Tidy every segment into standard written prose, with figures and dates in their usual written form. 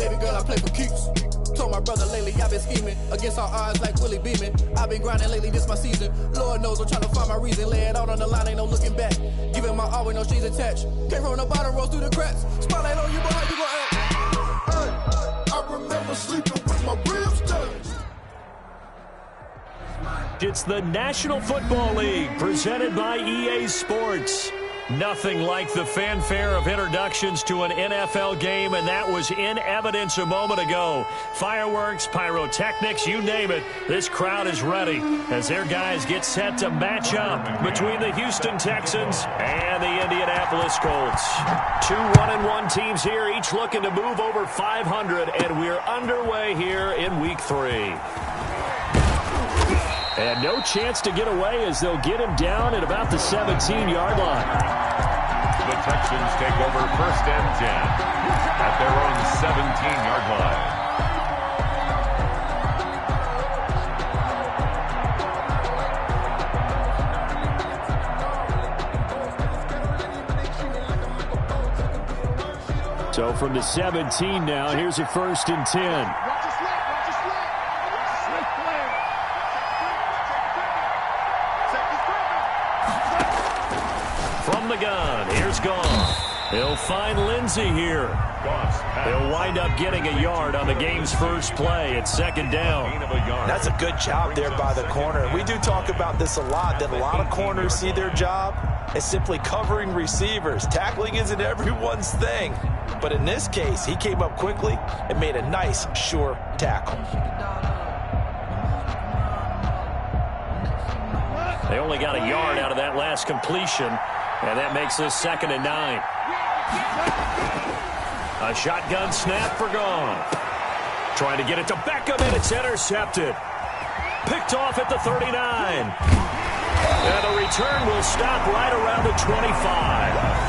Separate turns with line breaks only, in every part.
baby girl, I play for keeps. Told my brother lately I've been scheming against all odds like Willie Beeman. I've been grinding lately, this my season. Lord knows I'm trying to find my reason. Lay it out on the line, ain't no looking back. Giving my all with no strings attached. Came from the bottom, rose through the cracks. Spotlight on you, but how you gon' act? Hey, I remember sleeping with my ribs touched.
It's the National Football League presented by EA Sports. Nothing like the fanfare of introductions to an NFL game, and that was in evidence a moment ago. Fireworks, pyrotechnics, you name it. This crowd is ready as their guys get set to match up between the Houston Texans and the Indianapolis Colts. Two 1-1 teams here, each looking to move over 500, and we're underway here in Week 3. And no chance to get away as they'll get him down at about the 17-yard line.
The Texans take over 1st and 10 at their own 17-yard
line. So from the 17 now, here's a 1st and 10. From the gun, here's Goff. He'll find Lindsey here. He'll wind up getting a yard on the game's first play. It's 2nd down.
That's a good job there by the corner. We do talk about this a lot, that a lot of corners see their job as simply covering receivers. Tackling isn't everyone's thing. But in this case, he came up quickly and made a nice, sure tackle.
They only got a yard out of that last completion, and that makes this 2nd and 9. A shotgun snap for Goff. Trying to get it to Beckham, and it's intercepted. Picked off at the 39. And the return will stop right around the 25.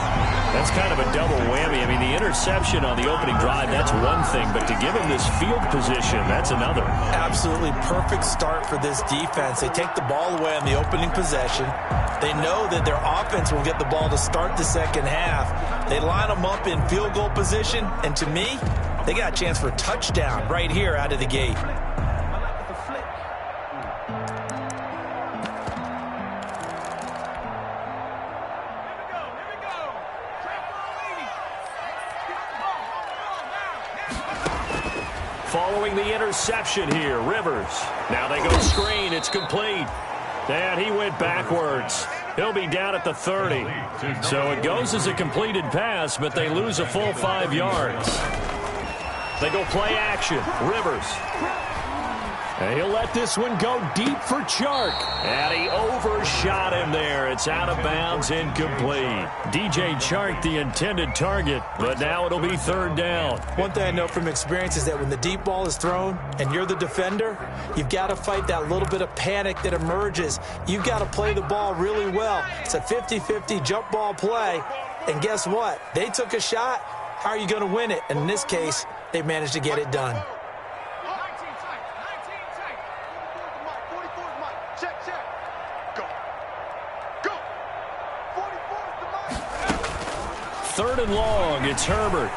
That's kind of a double whammy. I mean, the interception on the opening drive, that's one thing, but to give him this field position, that's another.
Absolutely perfect start for this defense. They take the ball away on the opening possession. They know that their offense will get the ball to start the second half. They line them up in field goal position, and to me, they got a chance for a touchdown right here out of the gate.
Following the interception here, Rivers. Now they go screen. It's complete. And he went backwards. He'll be down at the 30. So it goes as a completed pass, but they lose a full 5 yards. They go play action. Rivers. And he'll let this one go deep for Chark. And he overshot him there. It's out of bounds, incomplete. DJ Chark, the intended target, but now it'll be 3rd down.
One thing I know from experience is that when the deep ball is thrown and you're the defender, you've got to fight that little bit of panic that emerges. You've got to play the ball really well. It's a 50-50 jump ball play. And guess what? They took a shot. How are you going to win it? And in this case, they managed to get it done.
Third and long, it's Herbert.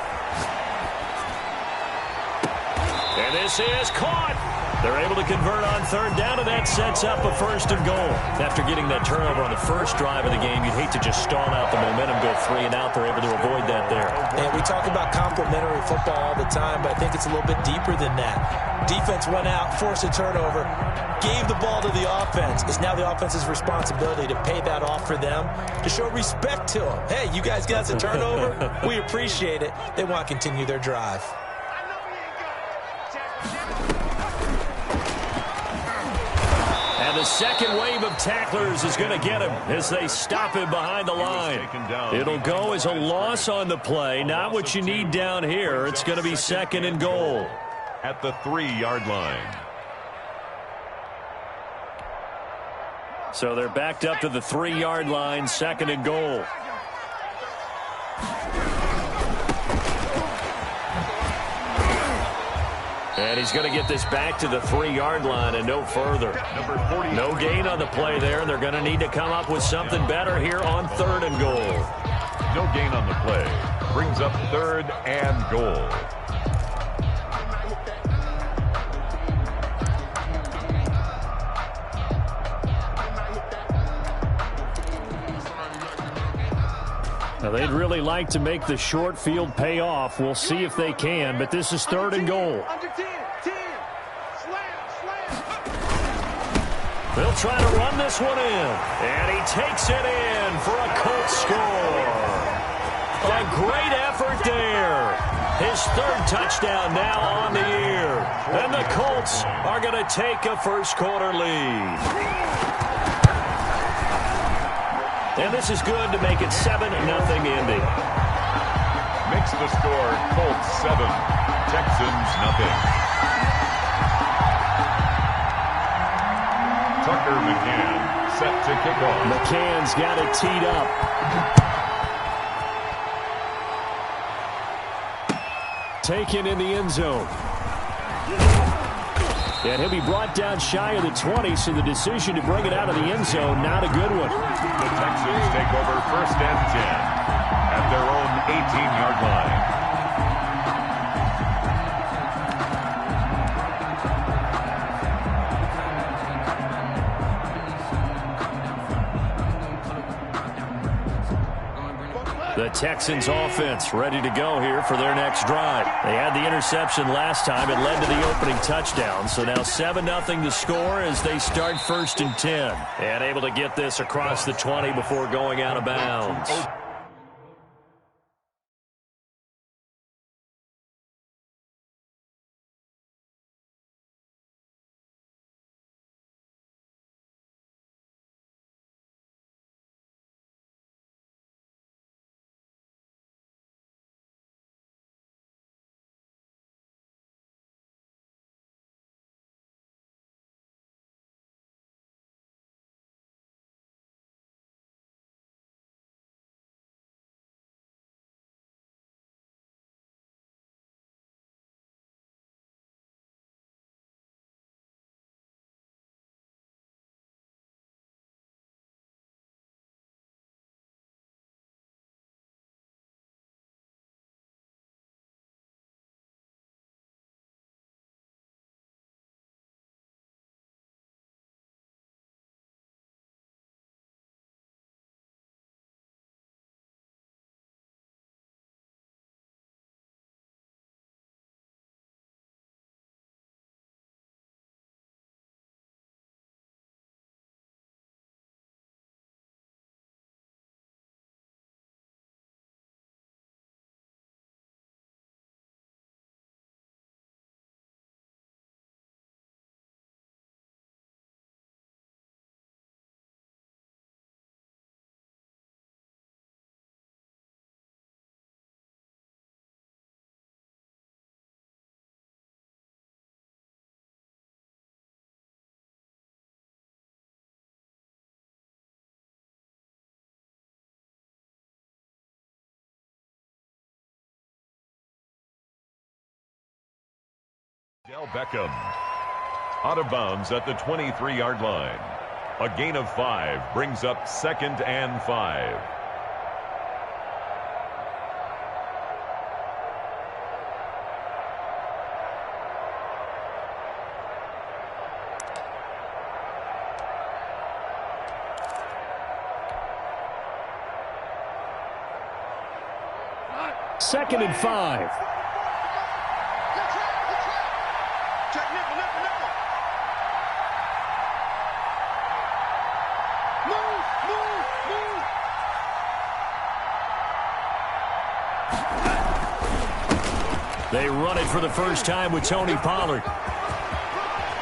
And this is caught. They're able to convert on 3rd down, and that sets up a 1st and goal. After getting that turnover on the first drive of the game, you'd hate to just stall out the momentum, go 3 and out. They're able to avoid that there.
And we talk about complementary football all the time, but I think it's a little bit deeper than that. Defense went out, forced a turnover, gave the ball to the offense. It's now the offense's responsibility to pay that off for them, to show respect to them. Hey, you guys got the turnover. We appreciate it. They want to continue their drive.
And the second wave of tacklers is going to get him as they stop him behind the line. It'll go as a loss on the play. Not what you need down here. It's going to be 2nd and goal.
At the 3-yard line.
So they're backed up to the 3-yard line, 2nd and goal. And he's going to get this back to the 3-yard line and no further. No gain on the play there. They're going to need to come up with something better here on 3rd and goal.
No gain on the play. Brings up 3rd and goal.
They'd really like to make the short field pay off. We'll see if they can, but this is 3rd and goal. They'll try to run this one in, and he takes it in for a Colts score. A great effort there. His 3rd touchdown now on the year, and the Colts are going to take a first-quarter lead. And this is good to make it 7-0 Indy.
Makes the score Colts 7, Texans nothing. Tucker McCann set to kick off.
McCann's got it teed up. Taken in the end zone. And he'll be brought down shy of the 20, so the decision to bring it out of the end zone, not a good one.
The Texans take over 1st and 10 at their own 18-yard line.
The Texans offense ready to go here for their next drive. They had the interception last time. It led to the opening touchdown. So now 7-0 to score as they start 1st and 10. And able to get this across the 20 before going out of bounds.
Del Beckham out of bounds at the 23-yard line. A gain of 5 brings up 2nd and 5.
Second and 5. They run it for the first time with Tony Pollard.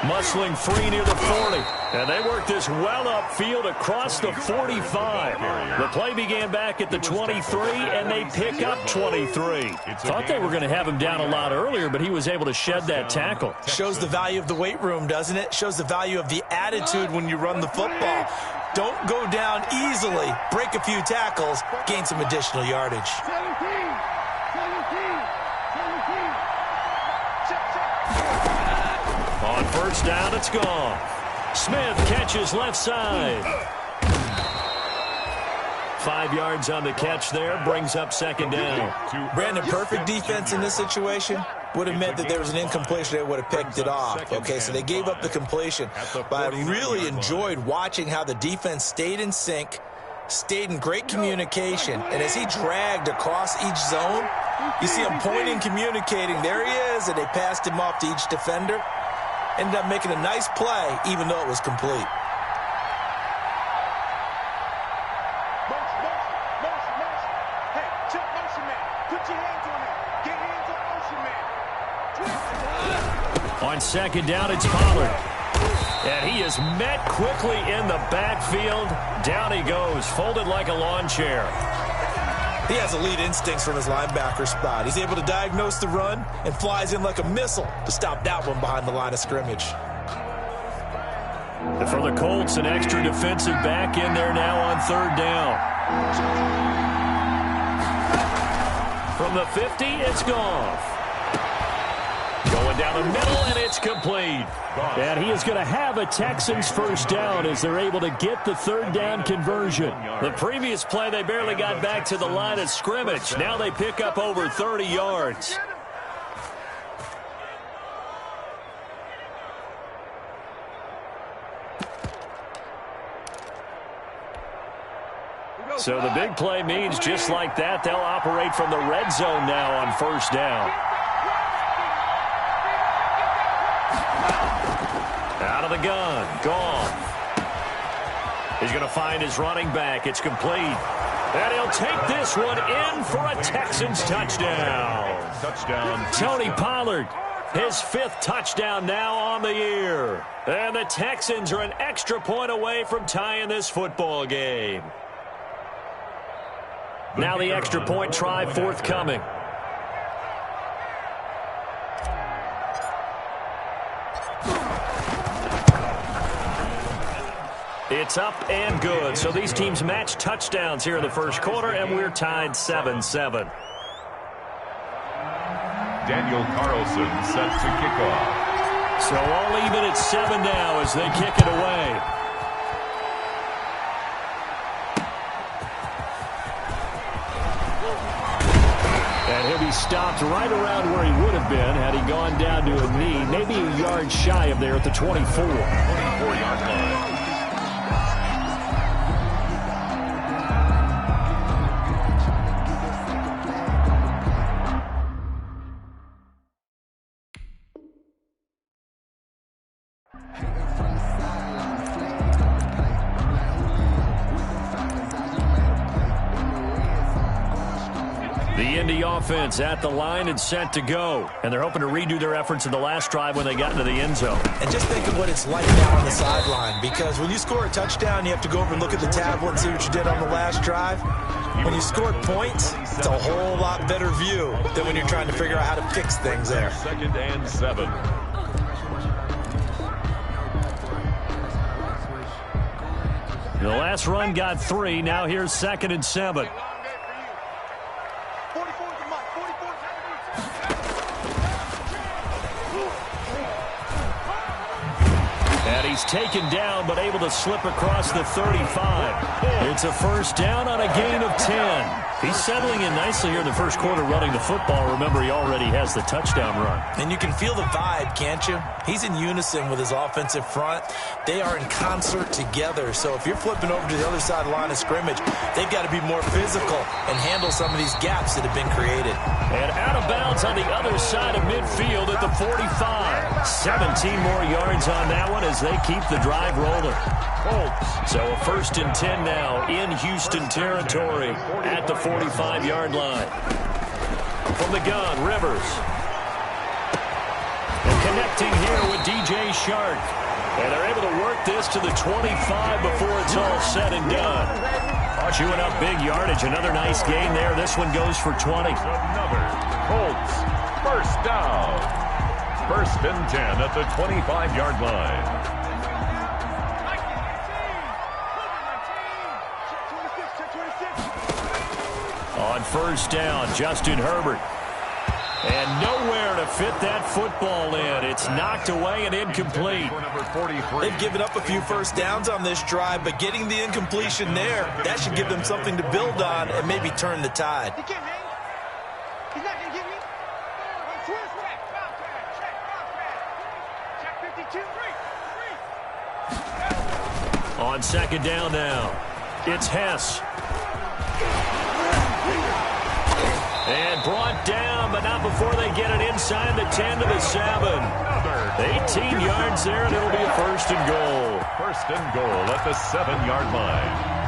Muscling free near the 40. And they work this well upfield across the 45. The play began back at the 23, and they pick up 23. Thought they were going to have him down a lot earlier, but he was able to shed that tackle.
Shows the value of the weight room, doesn't it? Shows the value of the attitude when you run the football. Don't go down easily. Break a few tackles. Gain some additional yardage.
On first down, it's gone. Smith catches left side. 5 yards on the catch there, brings up 2nd down.
Brandon, perfect defense in this situation would have meant that there was an incompletion that would have picked it off. Okay, so they gave up the completion. But I really enjoyed watching how the defense stayed in sync, stayed in great communication. And as he dragged across each zone, you see him pointing, communicating. There he is, and they passed him off to each defender. Ended up making a nice play, even though it was complete.
On second down, it's Pollard. And he is met quickly in the backfield. Down he goes, folded like a lawn chair.
He has elite instincts from his linebacker spot. He's able to diagnose the run and flies in like a missile to stop that one behind the line of scrimmage.
And for the Colts, an extra defensive back in there now on third down. From the 50, it's Goff. Going down the middle, and it's complete. And he is going to have a Texans first down as they're able to get the third down conversion. The previous play, they barely got back to the line of scrimmage. Now they pick up over 30 yards. So the big play means just like that, they'll operate from the red zone now on first down. Out of the gun, Goff. He's going to find his running back. It's complete. And he'll take this one in for a Texans touchdown. Tony Pollard, his 5th touchdown now on the year. And the Texans are an extra point away from tying this football game. Now the extra point try forthcoming. It's up and good. So these teams match touchdowns here in the first quarter, and we're tied 7-7.
Daniel Carlson set to kick off.
So all even at 7 now as they kick it away. And he'll be stopped right around where he would have been had he gone down to a knee, maybe a yard shy of there at the 24.
24-yard line.
The Indy offense at the line and set to go. And they're hoping to redo their efforts in the last drive when they got into the end zone.
And just think of what it's like now on the sideline, because when you score a touchdown, you have to go over and look at the tablet and see what you did on the last drive. When you scored points, it's a whole lot better view than when you're trying to figure out how to fix things there.
2nd and 7.
The last run got 3. Now here's 2nd and 7. And he's taken down, but able to slip across the 35. It's a first down on a gain of 10. He's settling in nicely here in the first quarter running the football. Remember, he already has the touchdown run.
And you can feel the vibe, can't you? He's in unison with his offensive front. They are in concert together. So if you're flipping over to the other side of the line of scrimmage, they've got to be more physical and handle some of these gaps that have been created.
And out of bounds on the other side of midfield at the 45. 17 more yards on that one as they keep the drive rolling. So a 1st and 10 now in Houston territory at the 45-yard line. From the gun, Rivers. And connecting here with DJ Shark. And they're able to work this to the 25 before it's all said and done. Chewing up big yardage. Another nice gain there. This one goes for 20.
Another Colts first down. 1st and 10 at the 25-yard line.
On first down, Justin Herbert. And nowhere to fit that football in. It's knocked away and incomplete.
They've given up a few first downs on this drive, but getting the incompletion there, that should give them something to build on and maybe turn the tide.
He can't hang. He's not going to get me. Check 52.
On second down now. It's Hess. And brought down, but not before they get it inside the 10 to the 7. 18 yards there, and it'll be a 1st and goal.
1st and goal at the 7-yard line.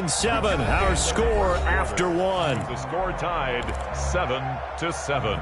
Seven, our score after one.
The score tied 7-7.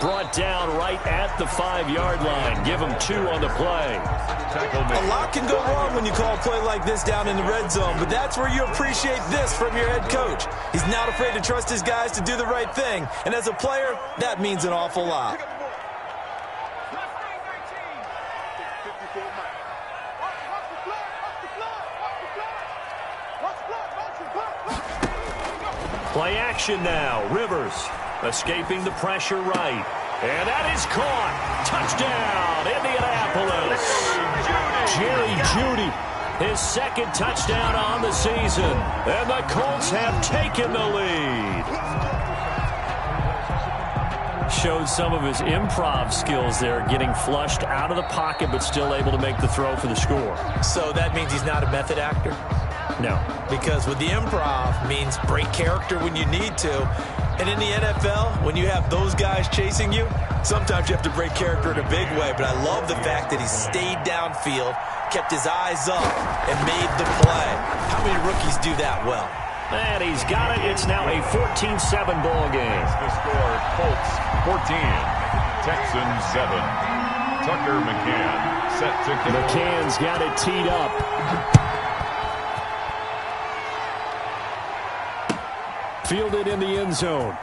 Brought down right at the 5-yard line. Give him 2 on the play.
A lot can go wrong when you call a play like this down in the red zone, but that's where you appreciate this from your head coach. He's not afraid to trust his guys to do the right thing, and as a player, that means an awful lot.
Play action now. Rivers escaping the pressure right. And that is caught. Touchdown, Indianapolis. Jerry Jeudy, his 2nd touchdown on the season. And the Colts have taken the lead. Shows some of his improv skills there, getting flushed out of the pocket but still able to make the throw for the score.
So that means he's not a method actor?
No.
Because with the improv means break character when you need to. And in the NFL, when you have those guys chasing you, sometimes you have to break character in a big way. But I love the fact that he stayed downfield, kept his eyes up, and made the play. How many rookies do that well?
And he's got it. It's now a 14-7 ball game.
The score, Colts 14, Texans 7. Tucker McCann set to kick.
McCann's got it teed up. Fielded in the end zone.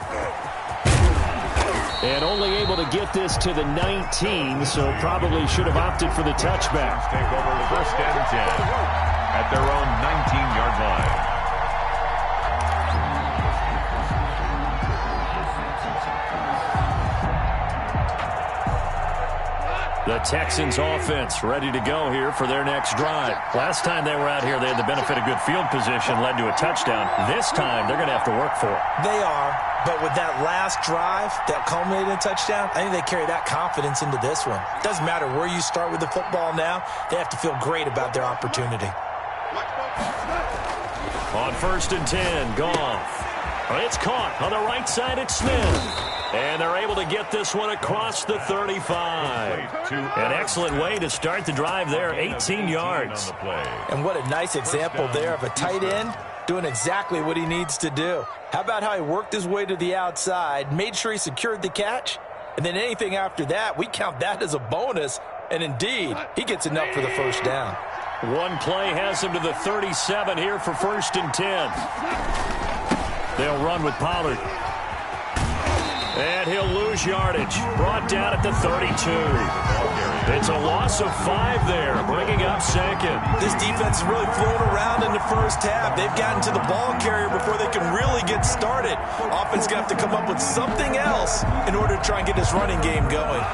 And only able to get this to the 19, so probably should have opted for the touchback.
Take over 1st and 10 at their own 19-yard line.
The Texans offense ready to go here for their next drive. Last time they were out here, they had the benefit of good field position, led to a touchdown. This time, they're going to have to work for it.
They are, but with that last drive that culminated in a touchdown, I think they carry that confidence into this one. It doesn't matter where you start with the football now. They have to feel great about their opportunity.
On 1st and 10, Goff. It's caught on the right side. It's Smith. And they're able to get this one across the 35. An excellent way to start the drive there, 18 yards.
And what a nice example there of a tight end doing exactly what he needs to do. How about how he worked his way to the outside, made sure he secured the catch, and then anything after that, we count that as a bonus. And indeed, he gets enough for the 1st down.
One play has him to the 37 here for 1st and 10. They'll run with Pollard. And he'll lose yardage. Brought down at the 32. It's a loss of 5 there, bringing up 2nd.
This defense is really flown around in the 1st half. They've gotten to the ball carrier before they can really get started. Offense going to have to come up with something else in order to try and get this running game going.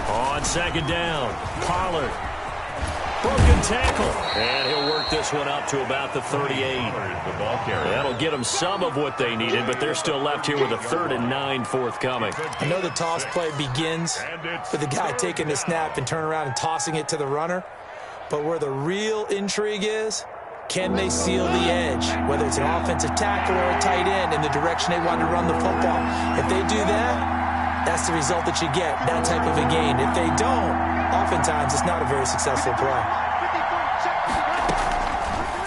On 2nd down, Pollard. Broken tackle. And he'll work this one up to about the 38. That'll get them some of what they needed, but they're still left here with a 3rd and 9 forthcoming.
I know the toss play begins with the guy taking the snap and turning around and tossing it to the runner. But where the real intrigue is, can they seal the edge, whether it's an offensive tackle or a tight end, in the direction they want to run the football? If they do that, that's the result that you get, that type of a gain. If they don't, oftentimes it's not a very successful play.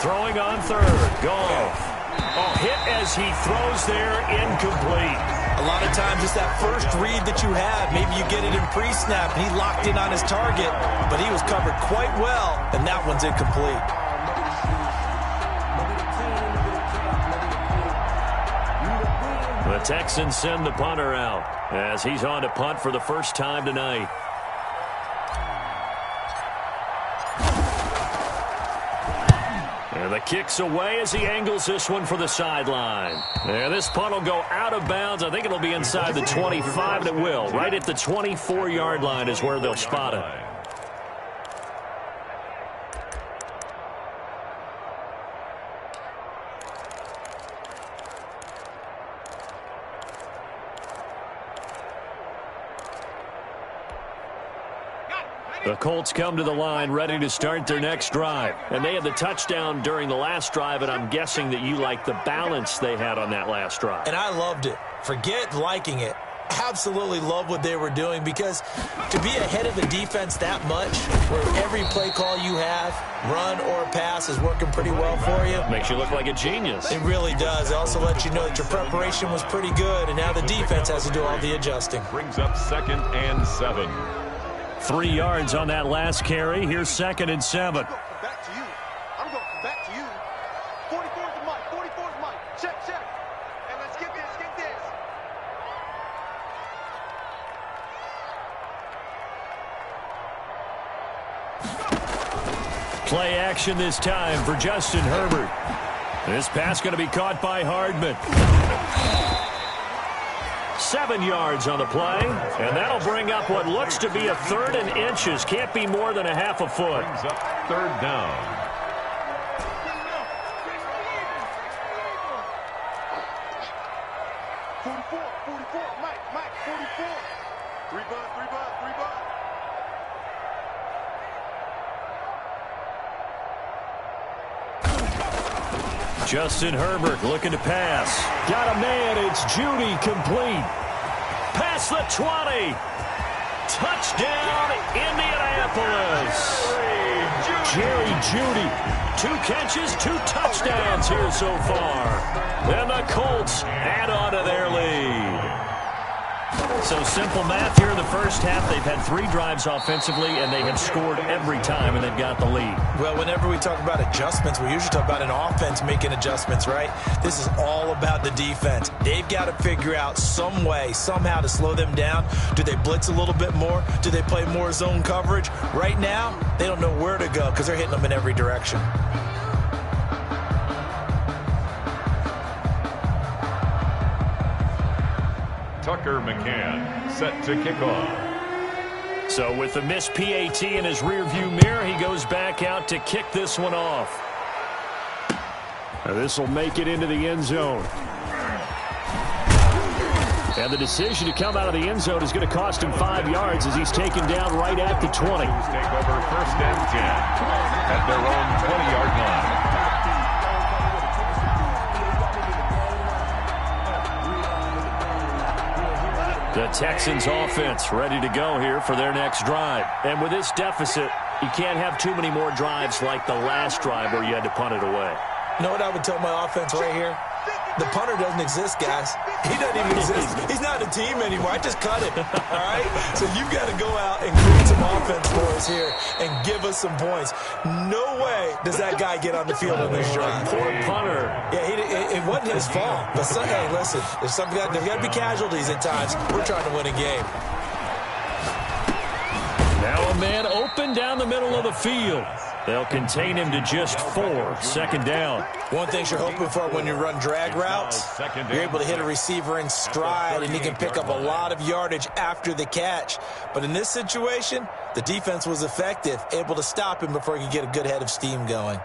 Throwing on third. Goff. Oh, hit as he throws there, incomplete.
A lot of times it's that first read that you have. Maybe you get it in pre-snap, and he locked in on his target, but he was covered quite well, and that one's incomplete.
The Texans send the punter out as he's on to punt for the first time tonight. And the kick's away as he angles this one for the sideline. And this punt will go out of bounds. I think it'll be inside the 25, and it will. Right at the 24-yard line is where they'll spot it. The Colts come to the line ready to start their next drive. And they had the touchdown during the last drive, and I'm guessing that you like the balance they had on that last drive.
And I loved it. Forget liking it. Absolutely love what they were doing, because to be ahead of the defense that much, where every play call you have, run or pass, is working pretty well for you.
Makes you look like a genius.
It really does. It also lets you know that your preparation was pretty good, and now the defense has to do all the adjusting.
Brings up 2nd and 7.
3 yards on that last carry. Here's 2nd and 7.
Back to you. I'm going back to you. 44 is the mic. 44 is the mic. Check, check. And let's get this, get this.
Play action this time for Justin Herbert. This pass going to be caught by Hardman. 7 yards on the play, and that'll bring up what looks to be a 3rd and inches. Can't be more than a half a foot.
Brings up 3rd down.
Mike, 44. 3 bud.
Justin Herbert looking to pass. Got a man. It's Judy, complete. Past the 20. Touchdown, Indianapolis. Jerry Judy. 2 catches, 2 touchdowns here so far. And the Colts add on to their lead. So simple math here in the first half. They've had 3 drives offensively, and they have scored every time, and they've got the lead.
Well, whenever we talk about adjustments, we usually talk about an offense making adjustments, right? This is all about the defense. They've got to figure out some way, somehow to slow them down. Do they blitz a little bit more? Do they play more zone coverage? Right now, they don't know where to go because they're hitting them in every direction.
Tucker McCann set to kick off.
So with the missed PAT in his rearview mirror, he goes back out to kick this one off. This will make it into the end zone. And the decision to come out of the end zone is going to cost him 5 yards as he's taken down right at the 20.
Take over 1st and 10 at their own 20-yard line.
The Texans offense ready to go here for their next drive. And with this deficit, you can't have too many more drives like the last drive where you had to punt it away.
You know what I would tell my offense right here? The punter doesn't exist, guys. He doesn't even exist. He's not a team anymore. I just cut him, all right? So you've got to go out and create some offense for us here and give us some points. No way does that guy get on the field on this drive.
Poor punter.
Yeah, it wasn't his fault. But, hey, listen, there's got to be casualties at times. We're trying to win a game.
Now a man open down the middle of the field. They'll contain him to just 4. 2nd down.
One thing you're hoping for when you run drag routes, you're able to hit a receiver in stride, and he can pick up a lot of yardage after the catch. But in this situation, the defense was effective, able to stop him before he could get a good head of steam going.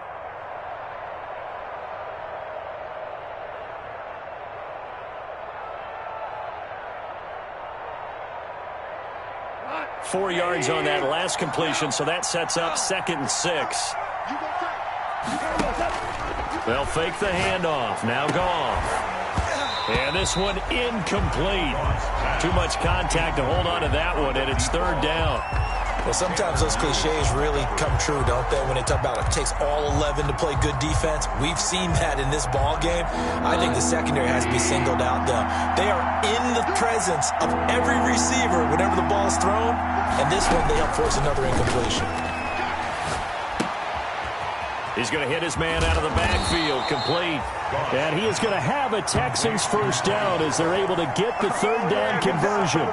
Four yards on that last completion, so that sets up 2nd and 6. They'll fake the handoff. Now Goff. And this one incomplete. Too much contact to hold on to that one, and it's third down.
Well, sometimes those cliches really come true, don't they, when they talk about it takes all 11 to play good defense. We've seen that in this ball game. I think the secondary has to be singled out, though. They are in the presence of every receiver whenever the ball is thrown, and this one they help force another incompletion.
He's going to hit his man out of the backfield, complete. And he is going to have a Texans first down as they're able to get the third down conversion.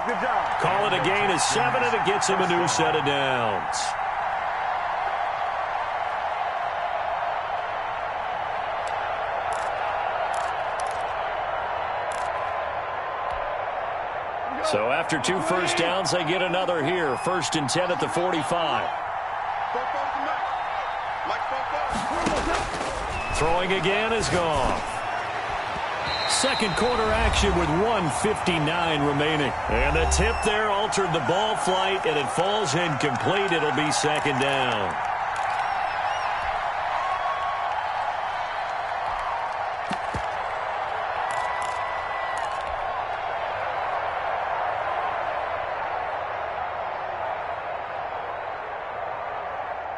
Call it a gain of 7, and it gets him a new set of downs. So after 2 first downs, they get another here. 1st and 10 at the 45. Throwing again is gone. Second quarter action with 1:59 remaining. And the tip there altered the ball flight, and it falls incomplete. It'll be second down.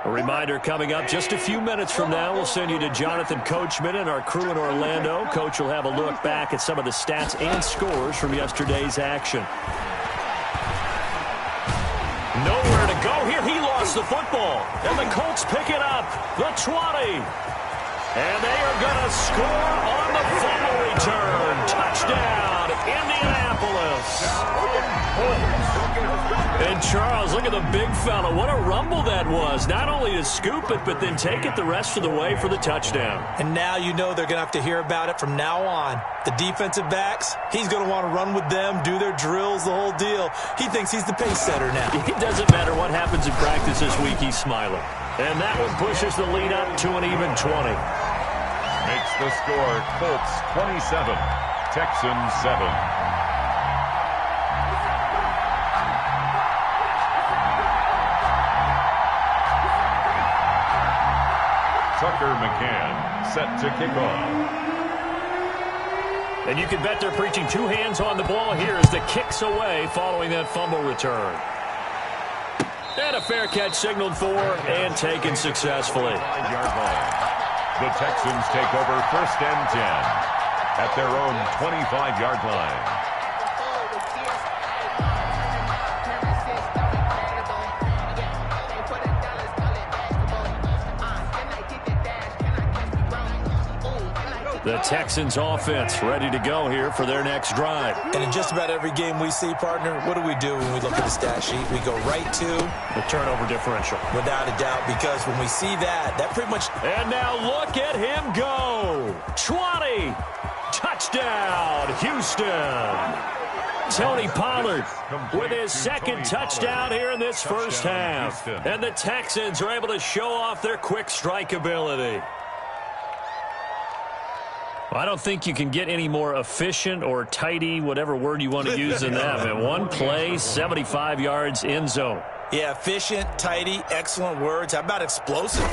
A reminder coming up just a few minutes from now, we'll send you to Jonathan Coachman and our crew in Orlando. Coach will have a look back at some of the stats and scores from yesterday's action. Nowhere to go here. He lost the football. And the Colts pick it up. The 20. And they are going to score on the fumble return. Touchdown, Indianapolis. And Charles, look at the big fella. What a rumble that was. Not only to scoop it, but then take it the rest of the way for the touchdown.
And now you know they're going to have to hear about it from now on. The defensive backs, he's going to want to run with them, do their drills, the whole deal. He thinks he's the pace setter now.
It doesn't matter what happens in practice this week, he's smiling. And that one pushes the lead up to an even 20.
Makes the score Colts 27, Texans 7. Tucker McCann set to kick off.
And you can bet they're preaching 2 hands on the ball here as the kick's away following that fumble return. And a fair catch signaled for and taken successfully.
5-yard line. The Texans take over 1st and 10 at their own 25-yard line.
The Texans offense ready to go here for their next drive.
And in just about every game we see, partner, what do when we look at the stat sheet? We go right to
the turnover differential.
Without a doubt, because when we see that pretty much...
And now look at him go. 20. Touchdown, Houston. Tony Pollard with his second touchdown here in this first half. And the Texans are able to show off their quick strike ability. I don't think you can get any more efficient or tidy, whatever word you want to use in that. Man, one play, 75 yards, end zone.
Yeah, efficient, tidy, excellent words. How about explosive?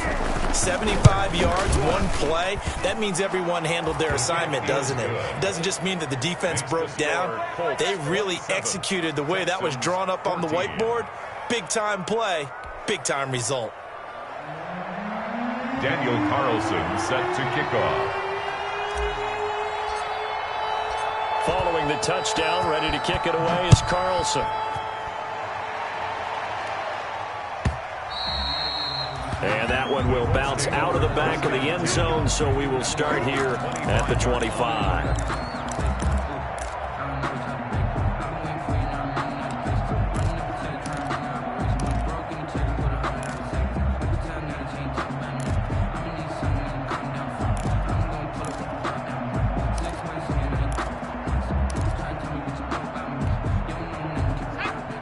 75 yards, one play. That means everyone handled their assignment, doesn't it? It doesn't just mean that the defense broke down. They really executed the way that was drawn up on the whiteboard. Big-time play, big-time result.
Daniel Carlson set to kick off.
Following the touchdown, ready to kick it away is Carlson. And that one will bounce out of the back of the end zone, so we will start here at the 25.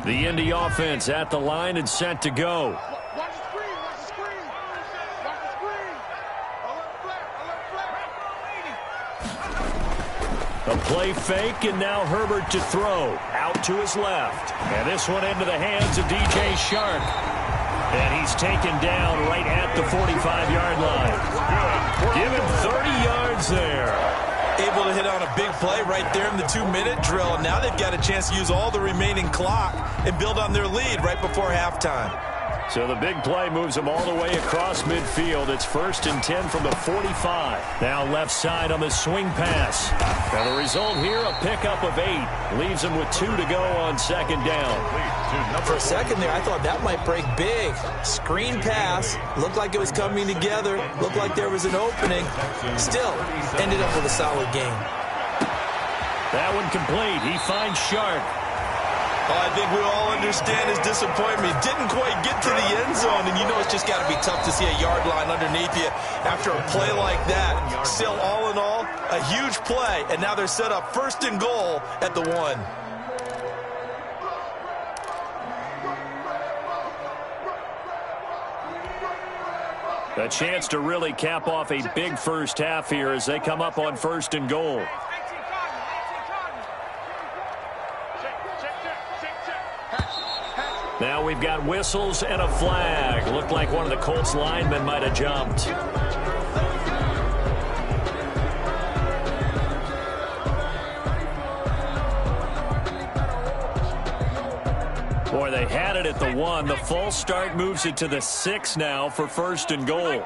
The Indy offense at the line and set to go.
Watch the screen, watch the screen. Watch the screen. Alert flat,
A play fake, and now Herbert to throw. Out to his left. And this one into the hands of DJ Shark. And he's taken down right at the 45-yard line. Give him 30 yards there.
Able to hit on a big play right there in the 2-minute drill. And now they've got a chance to use all the remaining clock and build on their lead right before halftime.
So the big play moves them all the way across midfield. It's 1st and 10 from the 45. Now left side on the swing pass. And the result here, a pickup of 8. Leaves them with 2 to go on 2nd down.
For a second there, I thought that might break big. Screen pass. Looked like it was coming together. Looked like there was an opening. Still, ended up with a solid game.
That one complete. He finds Sharp.
Well, I think we all understand his disappointment. Didn't quite get to the end zone, and you know it's just got to be tough to see a yard line underneath you after a play like that. Still, all in all, a huge play, and now they're set up 1st and goal at the 1.
A chance to really cap off a big first half here as they come up on 1st and goal. Now we've got whistles and a flag. Looked like one of the Colts linemen might have jumped. Boy, they had it at the 1. The false start moves it to the 6 now for 1st and goal.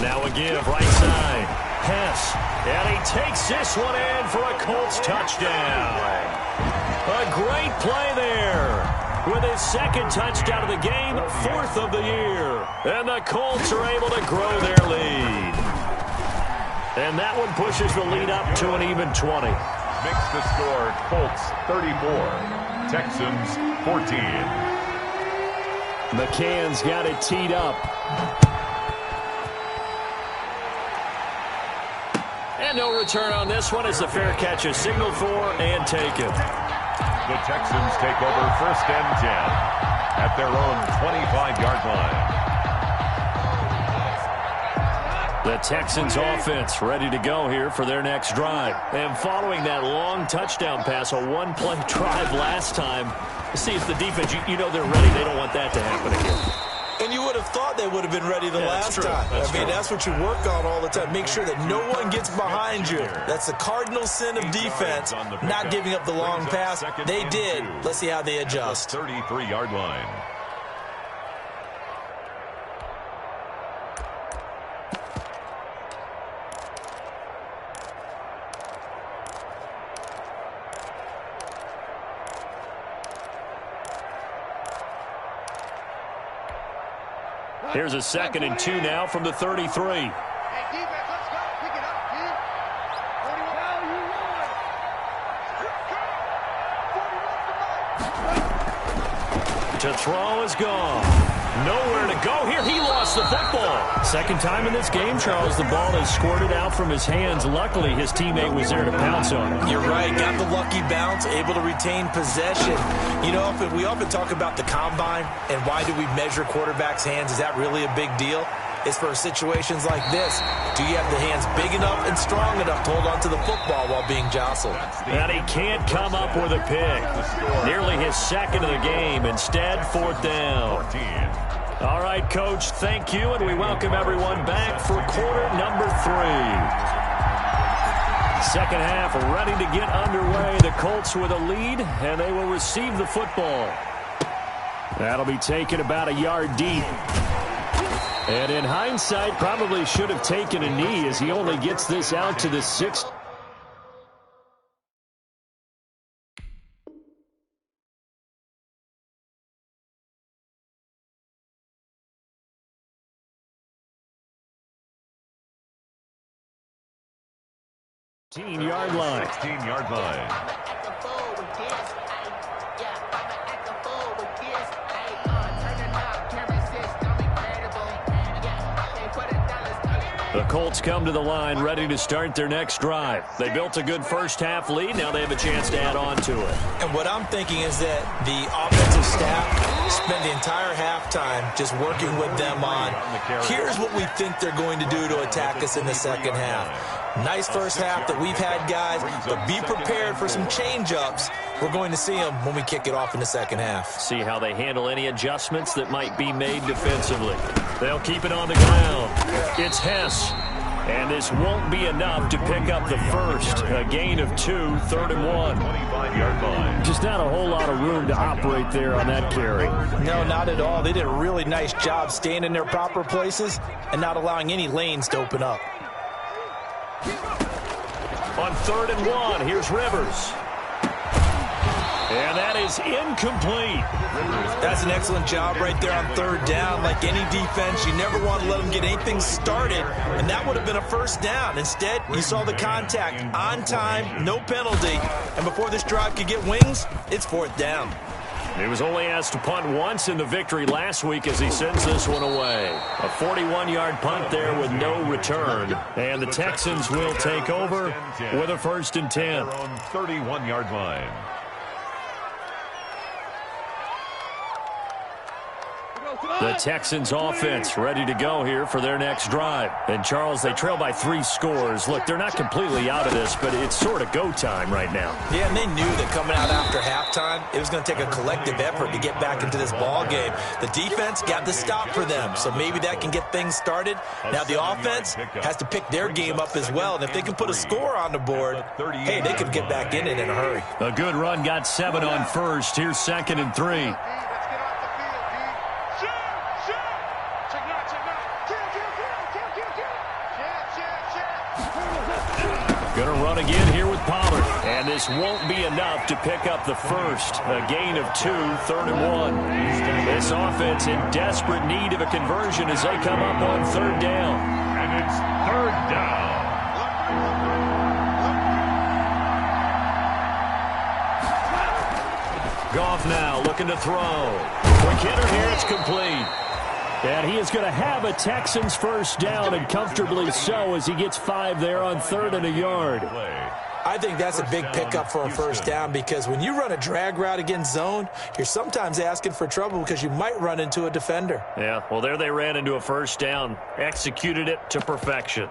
Now a give, right side. Hess. And he takes this one in for a Colts touchdown. A great play there. With his 2nd touchdown of the game, 4th of the year. And the Colts are able to grow their lead. And that one pushes the lead up to an even 20.
Makes the score Colts 34, Texans 14.
McCann's got it teed up. And no return on this one as the fair catch is signaled for and taken.
The Texans take over 1st and 10 at their own 25-yard line.
The Texans offense ready to go here for their next drive. And following that long touchdown pass, a 1-play drive last time, see if the defense, you know they're ready. They don't want that to happen again.
And you would have thought they would have been ready the last time. That's what you work on all the time. Make sure that no one gets behind you. That's the cardinal sin of defense, not giving up the long pass. They did. Let's see how they adjust.
33-yard line.
Here's a 2nd and 2 now from the 33.
Hey, defense, let's go. Pick it up, team. 41.
To throw is gone. Nowhere to go here. He lost the football. 2nd time in this game, Charles, the ball has squirted out from his hands. Luckily, his teammate was there to pounce on it.
You're right. Got the lucky bounce, able to retain possession. You know, we often talk about the combine and why do we measure quarterbacks' hands. Is that really a big deal? It's for situations like this. Do you have the hands big enough and strong enough to hold on to the football while being jostled?
And he can't come up with a pick. Nearly his 2nd of the game. Instead, 4th down. All right, Coach, thank you, and we welcome everyone back for quarter number 3. 2nd half ready to get underway. The Colts with a lead, and they will receive the football. That'll be taken about a yard deep. And in hindsight, probably should have taken a knee as he only gets this out to the 6th. Yard line.
16-yard line.
The Colts come to the line ready to start their next drive. They built a good first half lead. Now they have a chance to add on to it.
And what I'm thinking is that the offensive staff spent the entire halftime just working with them on, here's what we think they're going to do to attack us in the 2nd half. Nice first half that we've had, guys, but be prepared for some change-ups. We're going to see them when we kick it off in the 2nd half.
See how they handle any adjustments that might be made defensively. They'll keep it on the ground. It's Hess. And this won't be enough to pick up the first. A gain of 2, 3rd and 1.
25-yard line.
Just not a whole lot of room to operate there on that carry.
No, not at all. They did a really nice job staying in their proper places and not allowing any lanes to open up.
On 3rd and 1, here's Rivers. And that is incomplete.
That's an excellent job right there on 3rd down. Like any defense, you never want to let them get anything started, and that would have been a first down. Instead, you saw the contact on time, no penalty, and before this drive could get wings, it's 4th down.
He was only asked to punt once in the victory last week as he sends this one away. A 41-yard punt there with no return. And the Texans will take over with a 1st and 10.
They're on 31-yard line.
The Texans offense ready to go here for their next drive. And, Charles, they trail by 3 scores. Look, they're not completely out of this, but it's sort of go time right now.
Yeah, and they knew that coming out after halftime, it was going to take a collective effort to get back into this ball game. The defense got the stop for them, so maybe that can get things started. Now the offense has to pick their game up as well, and if they can put a score on the board, hey, they could get back in it in a hurry.
A good run got 7 on 1st. Here's 2nd and 3. Going to run again here with Pollard. And this won't be enough to pick up the first. A gain of 2, 3rd and 1. This offense in desperate need of a conversion as they come up on 3rd down.
And it's 3rd down.
Goff now looking to throw. Quick hitter here, it's complete. And he is going to have a Texans first down, and comfortably so, as he gets 5 there on 3rd and a yard.
I think that's a big pickup for a first down, because when you run a drag route against zone, you're sometimes asking for trouble because you might run into a defender.
Yeah, well, there they ran into a first down, executed it to perfection.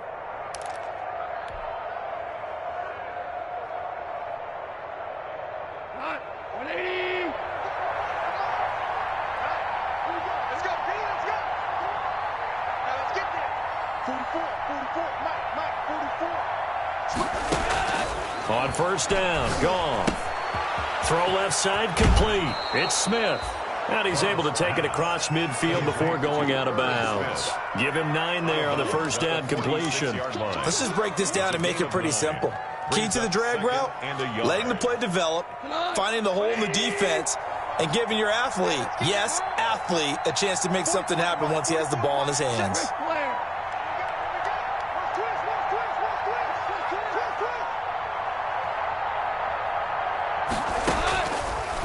On 1st down, Goff. Throw left side, complete. It's Smith. And he's able to take it across midfield before going out of bounds. Give him 9 there on the 1st down completion.
Let's just break this down and make it pretty simple. Key to the drag route, letting the play develop, finding the hole in the defense, and giving your athlete, yes, athlete, a chance to make something happen once he has the ball in his hands.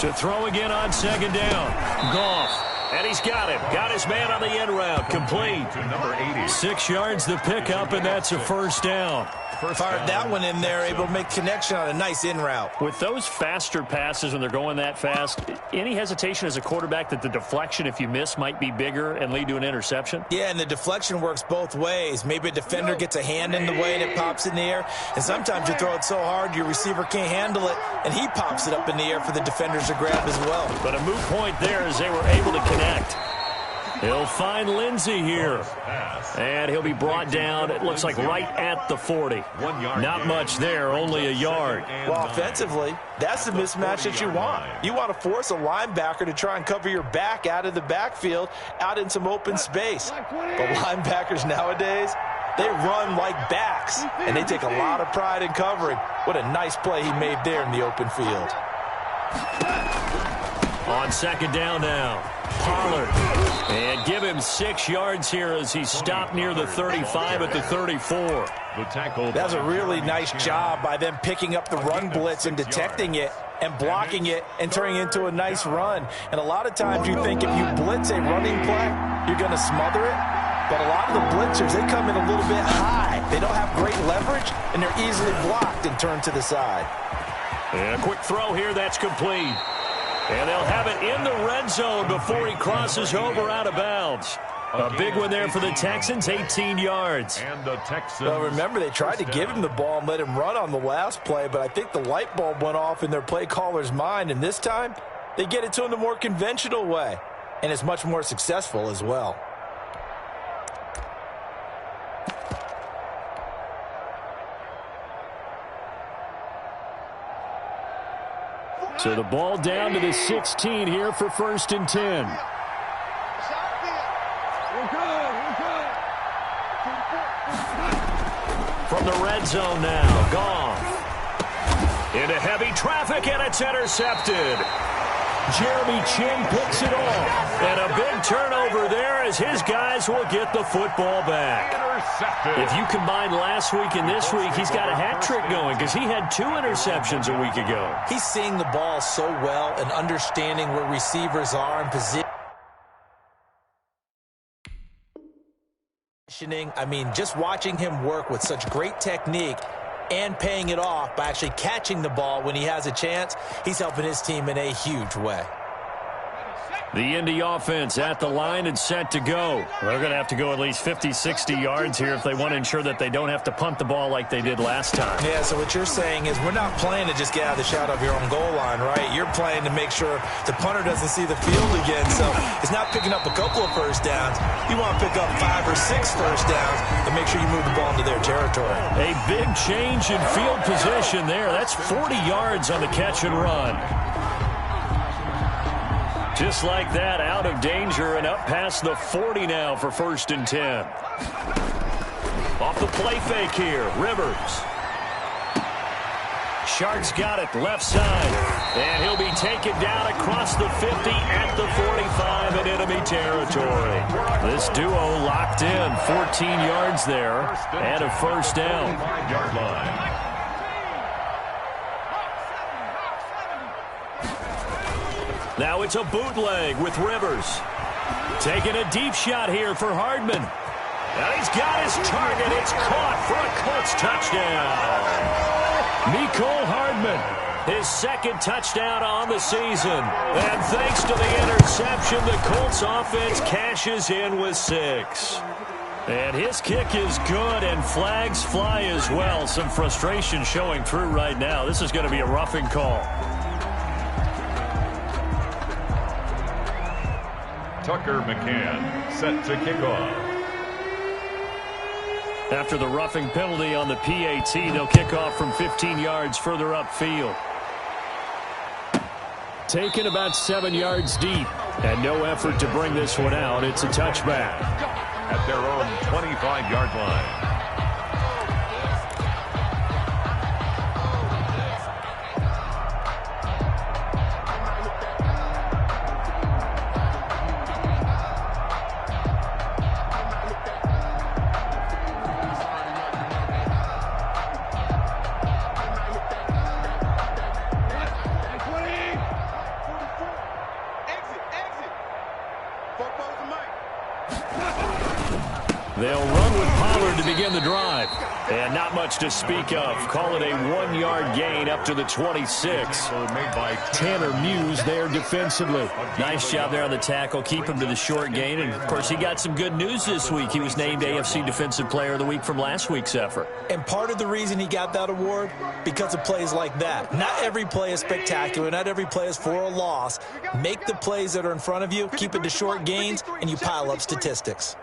To throw again on 2nd down. Goff. And he's got him. Got his man on the end route. Complete.
To number 80.
6 yards the pickup, and that's a 1st down.
Fired that one in there, able to make connection on a nice in route.
With those faster passes when they're going that fast, any hesitation as a quarterback that the deflection, if you miss, might be bigger and lead to an interception?
Yeah, and the deflection works both ways. Maybe a defender gets a hand in the way and it pops in the air. And sometimes you throw it so hard your receiver can't handle it, and he pops it up in the air for the defenders to grab as well.
But a moot point there as they were able to connect. He'll find Lindsey here. And he'll be brought down, it looks like right at the 40. Not much there, only a yard.
Well, offensively, that's the mismatch that you want. You want to force a linebacker to try and cover your back out of the backfield, out in some open space. But linebackers nowadays, they run like backs, and they take a lot of pride in covering. What a nice play he made there in the open field.
On 2nd down now, Pollard. And give him 6 yards here as he stopped near the 35 at the 34.
The tackle.
That was a really nice job by them picking up the run blitz and detecting it and blocking it and turning it into a nice run. And a lot of times you think if you blitz a running play, you're going to smother it. But a lot of the blitzers, they come in a little bit high. They don't have great leverage, and they're easily blocked and turned to the side.
And a quick throw here, that's complete. And they'll have it in the red zone before he crosses over out of bounds. A big one there for the Texans, 18 yards.
And the Texans.
Well, remember, they tried to give him the ball and let him run on the last play, but I think the light bulb went off in their play caller's mind, and this time they get it to him the more conventional way, and it's much more successful as well.
So the ball down to the 16 here for 1st and 10. From the red zone now, Goff. Into heavy traffic, and it's intercepted. Jeremy Chin picks it off. And a big turnover there as his guys will get the football back. If you combine last week and this week, he's got a hat trick going because he had 2 interceptions a week ago.
He's seeing the ball so well and understanding where receivers are in positioning. I mean, just watching him work with such great technique and paying it off by actually catching the ball when he has a chance, he's helping his team in a huge way.
The Indy offense at the line and set to go. They're going to have to go at least 50, 60 yards here if they want to ensure that they don't have to punt the ball like they did last time.
Yeah, so what you're saying is we're not playing to just get out of the shadow of your own goal line, right? You're playing to make sure the punter doesn't see the field again. So it's not picking up a couple of first downs. You want to pick up 5 or 6 first downs and make sure you move the ball into their territory.
A big change in field position there. That's 40 yards on the catch and run. Just like that, out of danger and up past the 40 now for 1st and 10. Off the play fake here, Rivers. Sharks got it, left side. And he'll be taken down across the 50 at the 45 in enemy territory. This duo locked in, 14 yards there and a first down.
5-yard line.
Now it's a bootleg with Rivers. Taking a deep shot here for Hardman. And he's got his target. It's caught for a Colts touchdown. Mecole Hardman, his 2nd touchdown on the season. And thanks to the interception, the Colts offense cashes in with 6. And his kick is good, and flags fly as well. Some frustration showing through right now. This is going to be a roughing call.
Tucker McCann set to kick off.
After the roughing penalty on the PAT, they'll kick off from 15 yards further upfield. Taken about 7 yards deep, and no effort to bring this one out. It's a touchback.
At their own 25-yard line.
They'll run with Pollard to begin the drive. And not much to speak of. Call it a 1-yard gain up to the 26. Tanner Muse there defensively. Nice job there on the tackle. Keep him to the short gain. And, of course, he got some good news this week. He was named AFC Defensive Player of the Week from last week's effort.
And part of the reason he got that award, because of plays like that. Not every play is spectacular. Not every play is for a loss. Make the plays that are in front of you, keep it to short gains, and you pile up statistics.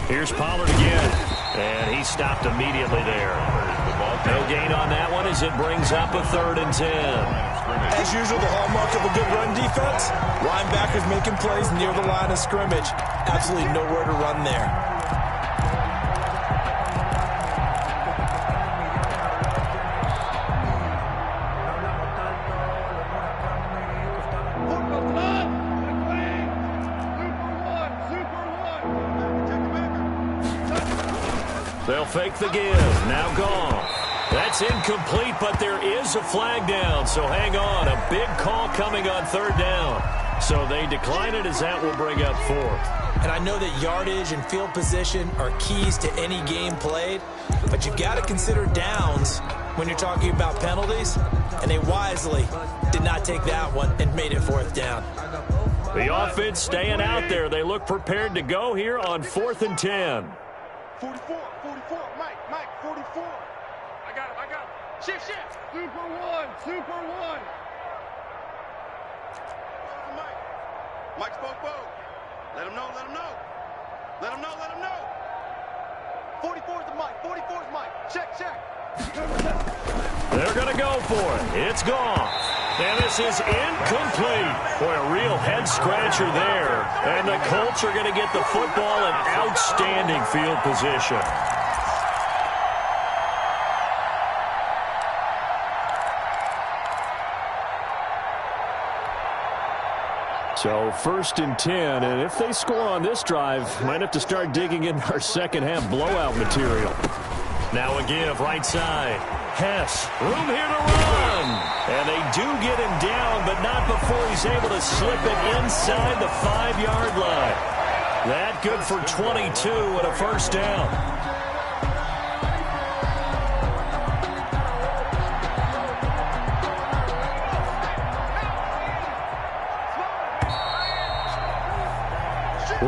Here's Pollard again, and he stopped immediately there. No gain on that one as it brings up a 3rd and 10.
As usual, the hallmark of a good run defense, linebackers making plays near the line of scrimmage. Absolutely nowhere to run there.
They'll fake the give. Now Goff. That's incomplete, but there is a flag down, so hang on. A big call coming on 3rd down. So they decline it as that will bring up 4th.
And I know that yardage and field position are keys to any game played, but you've got to consider downs when you're talking about penalties, and they wisely did not take that one and made it 4th down.
The offense staying out there. They look prepared to go here on 4th and 10.
44, Mike, 44. I got him. Shift. Super one. Mike Spoke. Let him know. 44's the Mike. Check.
They're going to go for it. It's gone. And this is incomplete. Boy, a real head-scratcher there. And the Colts are going to get the football in outstanding field position. So 1st and 10, and if they score on this drive, might have to start digging in our second-half blowout material. Now a give right side. Hess, room here to run. And they do get him down, but not before he's able to slip it inside the 5-yard line. That good for 22 and a first down.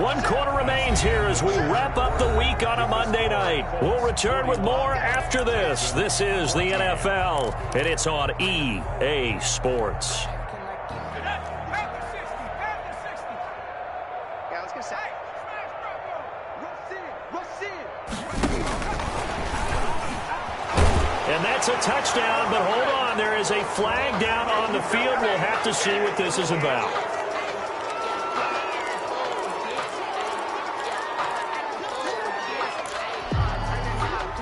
One quarter remains here as we wrap up the week on a Monday night. We'll return with more after this. This is the NFL, and it's on EA Sports. And that's a touchdown, but hold on. There is a flag down on the field. We'll have to see what this is about.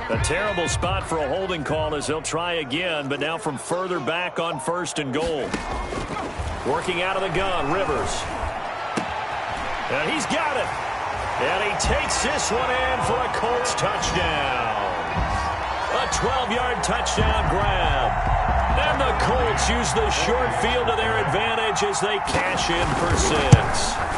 A terrible spot for a holding call as they'll try again, but now from further back on 1st and goal. Working out of the gun, Rivers. And he's got it. And he takes this one in for a Colts touchdown. A 12-yard touchdown grab. And the Colts use the short field to their advantage as they cash in for 6.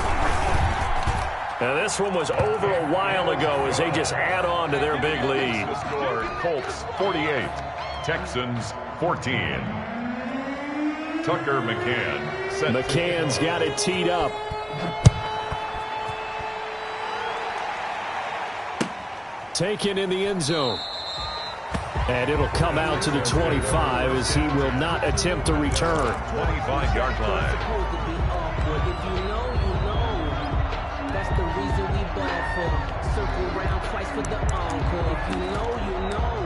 Now, this one was over a while ago as they just add on to their big lead.
The score, Colts 48, Texans 14. Tucker McCann.
McCann's got it teed up. Taken in the end zone. And it'll come out to the 25 as he will not attempt to return.
25-yard line.
That's the reason we ball for. Circle round twice for the encore. If you know, you know.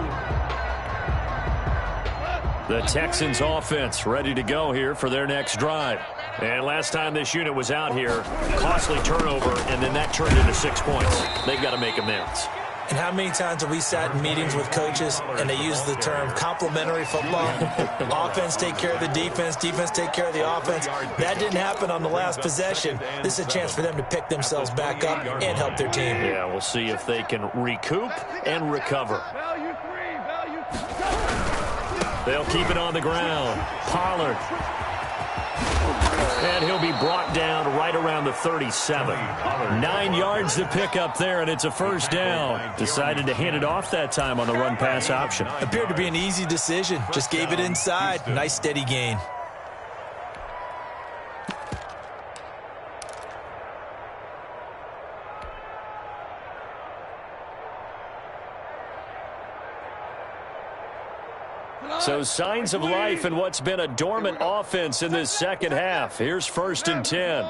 The Texans offense ready to go here for their next drive. And last time this unit was out here, costly turnover, and then that turned into 6 points. They've got to make amends.
And how many times have we sat in meetings with coaches and they use the term complementary football? Offense take care of the defense, defense take care of the offense. That didn't happen on the last possession. This is a chance for them to pick themselves back up and help their team.
Yeah, we'll see if they can recoup and recover. They'll keep it on the ground. Pollard. And he'll be brought down right around the 37. 9 yards to pick up there, and it's a first down. Decided to hand it off that time on the run-pass option.
Appeared to be an easy decision. Just gave it inside. Nice steady gain.
So signs of life in what's been a dormant offense in this second half. Here's 1st and 10.